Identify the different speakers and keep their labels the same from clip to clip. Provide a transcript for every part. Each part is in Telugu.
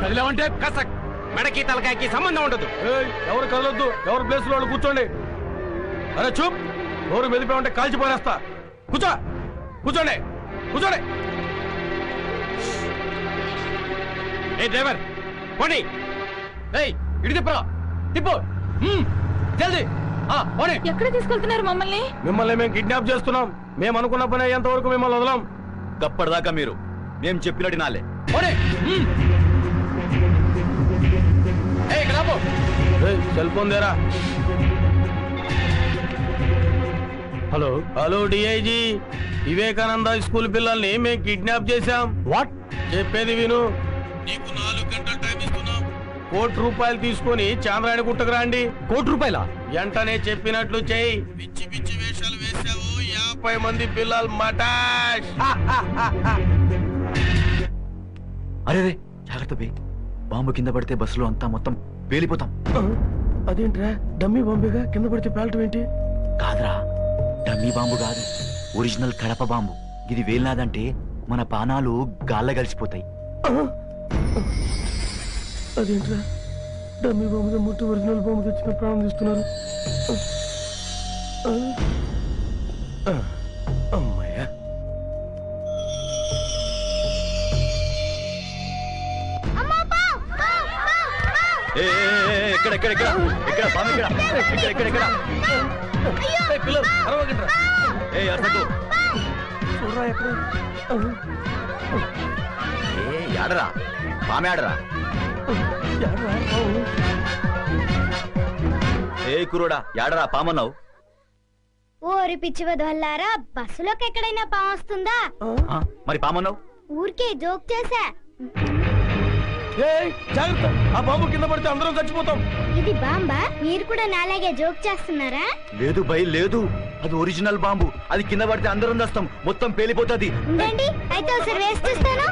Speaker 1: కదిలేమంటే కసక్ మెడకి తలకాయకి సంబంధం ఉండదు. ఎవరు కదలొద్దు, ఎవరు ప్లేస్ లో కూర్చోండి. అరే చూప్, ఎవరు మెదిపోయి కాల్చిపోయేస్తా. కూర్చో, కూర్చోండి, కూర్చోండి. ఏ డ్రైవర్ పోనీ, ఇటు తిప్పరా, తిప్పు జల్దీ.
Speaker 2: ఎక్కడ తీసుకెళ్తున్నారు మమ్మల్ని?
Speaker 1: మిమ్మల్ని మేము కిడ్నాప్ చేస్తున్నాం. మేము అనుకున్న పని అయ్యేంత వరకు మిమ్మల్ని వదలం.
Speaker 3: గప్పటిదాకా మీరు మేము చెప్పినట్టు నాలే.
Speaker 1: సెల్ ఫోన్ దేరా. Hello hello DIG, Vivekananda school పిల్లల్ని మేము కిడ్నాప్ చేశాం. వాట్? చెప్పేది విను. నీకు 4 గంటలు టైం ఇస్తున్నాం. ₹1,00,000 తీసుకొని చాంద్రాయణ గుట్టకు రండి. ₹1,00,000? వెంటనే చెప్పినట్లు చెయ్యి. పిచ్చి పిచ్చి వేషాలు వేసావు, 50 మంది పిల్లలు మటాష్.
Speaker 3: అరే జాగ్రత్త బే, బాంబు కింద పడితే బస్సులో అంతా మొత్తం పేలిపోతాం.
Speaker 1: అదేంట్రా, డమ్మీ బాంబేగా, కింద పడితే పేలటం ఏంటి?
Speaker 3: కాదురా, డమ్మీ బాంబు కాదు, ఒరిజినల్ కడప బాంబు. ఇది వేలినాదంటే మన పానాలు గాల్ల కలిసిపోతాయి.
Speaker 1: అదేంట్రా, డమ్మీ బాంబు ముట్టి ఒరిజినల్ బాంబు తెచ్చిన ప్రాణం తీస్తున్నారు. అమ్మాయ్యా.
Speaker 3: ఎక్కడ ఎక్కడ ఎక్కడ ఎక్కడ బాంబు ఎక్కడ ఎక్కడ ఎక్కడ ఎక్కడ
Speaker 1: పిల్లలు అరవగంటరా. చూడరా ఎక్కడ.
Speaker 3: ఆడరా బామె ఆడరా. ఏ కురోడా యాడరా పామన్నావు?
Speaker 4: ఓరి పిచ్చి వదల్లారా, బస్సులోకి ఎక్కడైనా పాము వస్తుందా?
Speaker 3: మరి పామన్నావు?
Speaker 4: ఊరికే జోక్ చేసా.
Speaker 1: జాగ్రత్త, ఆ బాంబు కింద పడితే అందరం చచ్చిపోతాం.
Speaker 4: ఇది బాంబా? మీరు కూడా నాలాగే జోక్ చేస్తున్నారా?
Speaker 3: లేదు భయ్ లేదు, అది ఒరిజినల్ బాంబు. అది కింద పడితే అందరం వస్తాం, మొత్తం పేలిపోతుంది.
Speaker 4: ఉండండి, అయితే ఒకసారి వేసి చూస్తాను.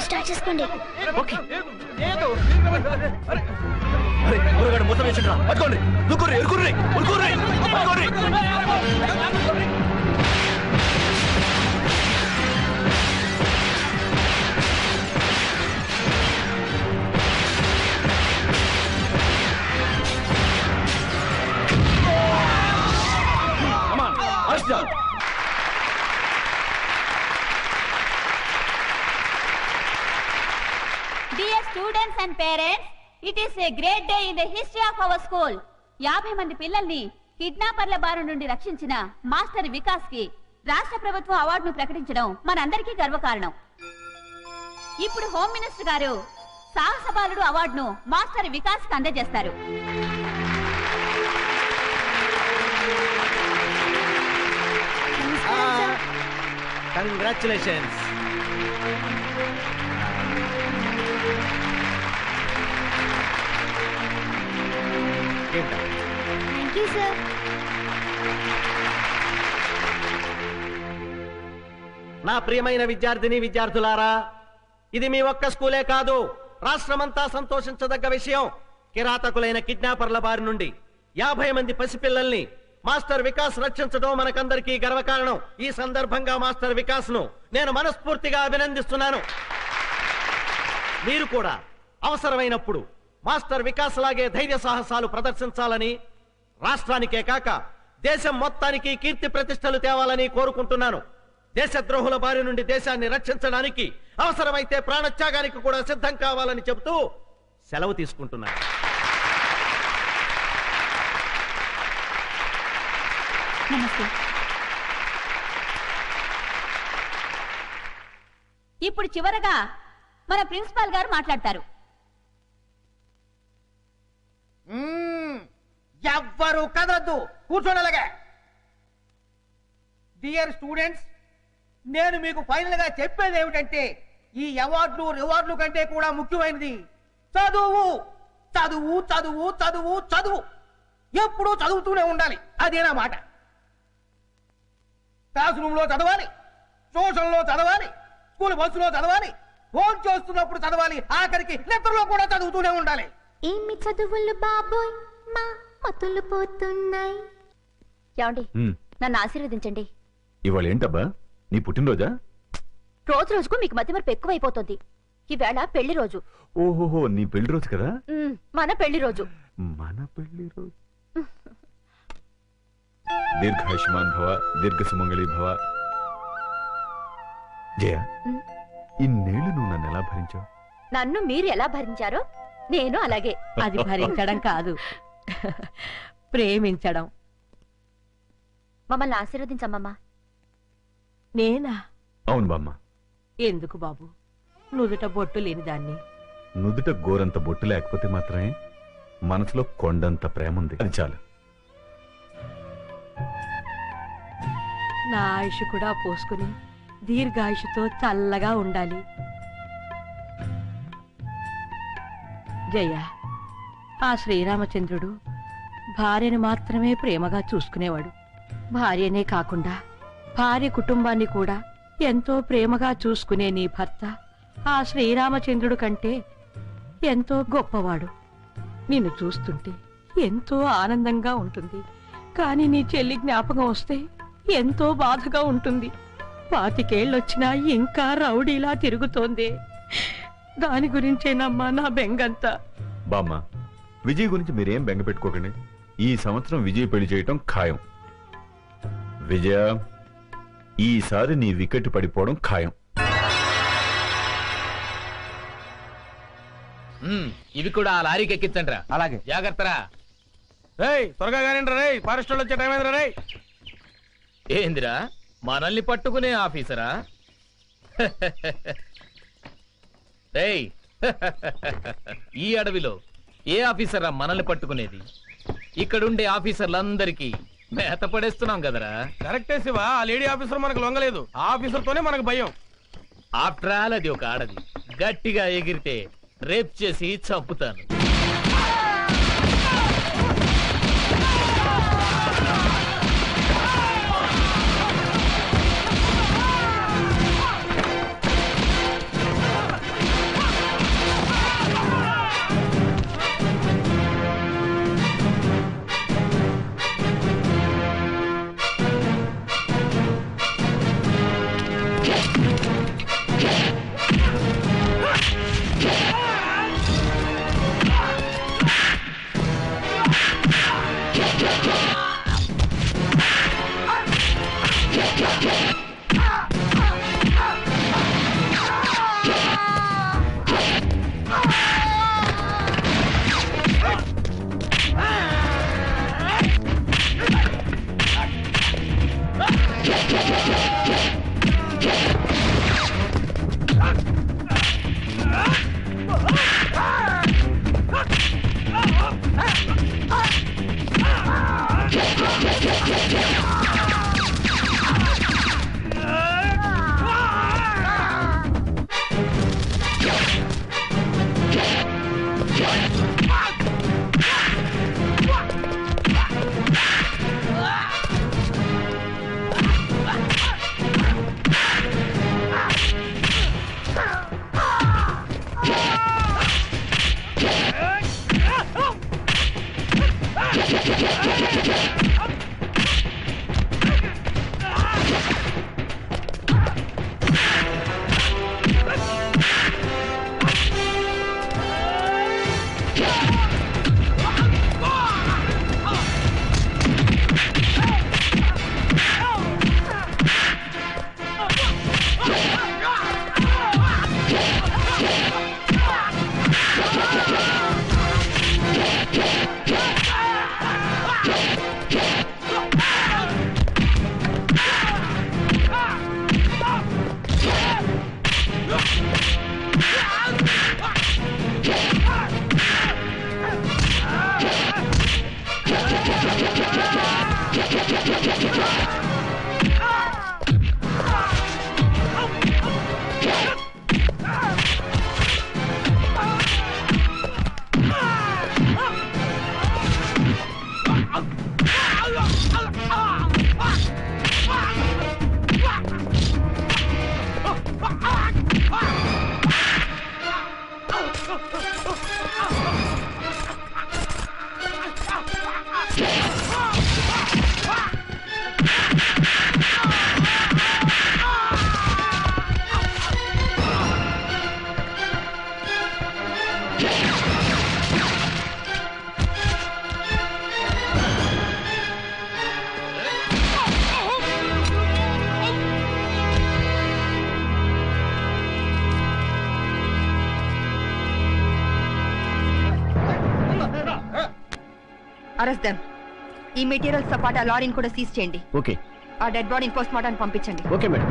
Speaker 4: స్టార్ట్ చేసుకోండి.
Speaker 3: మొత్తం వేసిండ్రా, పట్టుకోండి, దుక్కుర్రి ఎరుకుర్రి ఉరుకుర్రి పట్టుకోండి.
Speaker 2: Dear students and parents, it is a great day in the history of our school. 50 మంది పిల్లల్ని కిడ్నాపర్ల బారి నుండి రక్షించిన మాస్టర్ వికాస్ కి రాష్ట్ర ప్రభుత్వం అవార్డును ప్రకటించడం మనందరికీ గర్వకారణం. ఇప్పుడు హోమ్ మినిస్టర్ గారు సాహస బాలుడు అవార్డును మాస్టర్ వికాస్ కి అందజేస్తారు.
Speaker 5: కంగ్రాచులేషన్స్.
Speaker 4: Thank you sir.
Speaker 5: నా ప్రియమైన విద్యార్థిని విద్యార్థులారా, ఇది మీ ఒక్క స్కూలే కాదు, రాష్ట్రమంతా సంతోషించదగ్గ విషయం. కిరాతకులైన కిడ్నాపర్ల బారి నుండి 50 మంది పసిపిల్లల్ని మాస్టర్ వికాస్ రక్షించడం మనకందరికీ గర్వకారణం. ఈ సందర్భంగా మాస్టర్ వికాస్ ను నేను మనస్ఫూర్తిగా అభినందిస్తున్నాను. మీరు కూడా అవసరమైనప్పుడు మాస్టర్ వికాస్ లాగే ధైర్య సాహసాలు ప్రదర్శించాలని, రాష్ట్రానికే కాక దేశం మొత్తానికి కీర్తి ప్రతిష్టలు తేవాలని కోరుకుంటున్నాను. దేశద్రోహుల బారి నుండి దేశాన్ని రక్షించడానికి అవసరమైతే ప్రాణత్యాగానికి కూడా సిద్ధం కావాలని చెబుతూ సెలవు తీసుకుంటున్నాను.
Speaker 2: నమస్తే. ఇప్పుడు చివరగా మన ప్రిన్సిపాల్ గారు మాట్లాడతారు.
Speaker 6: ఎవ్వరు కదలద్దు, కూర్చోనలాగా. డియర్ స్టూడెంట్స్, నేను మీకు ఫైనల్ గా చెప్పేది ఏమిటంటే ఈ అవార్డులు రివార్డులు కంటే కూడా ముఖ్యమైనది చదువు. చదువు చదువు చదువు చదువు, ఎప్పుడూ చదువుతూనే ఉండాలి. అదే నా మాట. క్లాస్ రూమ్ లో చదవాలి, ట్యూషన్లో చదవాలి, స్కూల్ బస్సులో చదవాలి, ఫోన్ చేస్తున్నప్పుడు చదవాలి, ఆఖరికి నిద్రలో కూడా చదువుతూనే ఉండాలి.
Speaker 4: ఏమి చదువులు బాబోయ్, మా మతులు పోతున్నాయి.
Speaker 2: ఏమండి, నన్ను ఆశీర్వదించండి.
Speaker 7: ఇవాళ ఏంటబ్బా, నీ పుట్టినరోజా?
Speaker 2: రోజు రోజుకు మీకు మతిమరుపు ఎక్కువైపోతుంది. ఈవేళ పెళ్లి రోజు.
Speaker 7: ఓహోహో, నీ పెళ్లి రోజు కదా?
Speaker 2: మన పెళ్లి రోజు.
Speaker 7: మన పెళ్లి రోజు. దీర్ఘాయుష్మాన్ భవ, దీర్ఘ సుమంగళి భవ. జయ, ఇన్నేళ్లు నువ్వు నన్ను ఎలా భరించావు?
Speaker 2: నన్ను మీరు ఎలా భరించారో నేను అలాగే.
Speaker 8: అది భరించడం కాదు, ప్రేమించడం.
Speaker 2: మమ్మల్ని ఆశీర్వదించమ్మా.
Speaker 8: నేనా?
Speaker 7: అవును బామ్మ.
Speaker 8: ఎందుకు బాబు, నుదుట బొట్టు లేని దాన్ని.
Speaker 7: నుదుట గోరంత బొట్టు లేకపోతే మాత్రమే మనసులో కొండంత ప్రేమ ఉంది, అది చాలు.
Speaker 8: నా ఆయుష్ కూడా పోసుకుని దీర్ఘాయుషుతో చల్లగా ఉండాలి. జయ, ఆ శ్రీరామచంద్రుడు భార్యను మాత్రమే ప్రేమగా చూసుకునేవాడు. భార్యనే కాకుండా భార్య కుటుంబాన్ని కూడా ఎంతో ప్రేమగా చూసుకునే నీ భర్త ఆ శ్రీరామచంద్రుడు కంటే ఎంతో గొప్పవాడు. నిన్ను చూస్తుంటే ఎంతో ఆనందంగా ఉంటుంది. కానీ నీ చెల్లి జ్ఞాపకం వస్తే ఎంతో బాధగా ఉంటుంది. 25 ఏళ్ళొచ్చినా ఇంకా రౌడీలా తిరుగుతోంది. దాని గురించేనమ్మా నా బెంగంతా.
Speaker 7: బామ్మ, విజయ్ గురించి మీరేం బెంగ పెట్టుకోకండి. ఈ సంవత్సరం విజయ్ పెళ్లి చేయటం ఖాయం. విజయ, ఈసారి నీ వికెట్ పడిపోవడం ఖాయం.
Speaker 1: ఇవి కూడా ఆ లారీకి ఎక్కించండి రా.
Speaker 6: అలాగే.
Speaker 1: జాగ్రత్తరా. రేయ్, త్వరగా కానిండి రే. ఫారెస్ట్ వాళ్ళు వచ్చే టైం అయిందిరా. రే ఏందిరా, మనల్ని పట్టుకునే ఆఫీసరా? రేయ్, ఈ అడవిలో ఏ ఆఫీసరా మనల్ని పట్టుకునేది? ఇక్కడుండే ఆఫీసర్లందరికీ మేత పడేస్తున్నాం కదరా. కరెక్టే శివ, ఆ లేడీ ఆఫీసర్ మనకు లొంగలేదు. ఆ ఆఫీసర్ తోనే మనకు భయం. ఆఫ్టర్ ఆల్ అది ఒక ఆడది. గట్టిగా ఎగిరితే రేప్ చేసి చంపుతాను.
Speaker 9: Arrest them. ఈ మెటీరియల్స్ తో పాటు ఆ లారీని కూడా సీజ్ చేయండి.
Speaker 1: ఓకే.
Speaker 9: ఆ డెడ్ బాడీని పోస్ట్ మార్టం పంపించండి.
Speaker 1: Okay madam.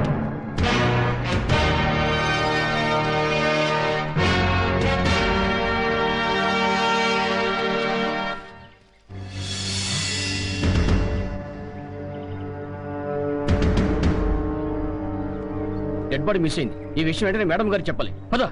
Speaker 1: Dead body miss అయింది. ఈ విషయం వెంటనే మేడం గారికి చెప్పాలి. పద.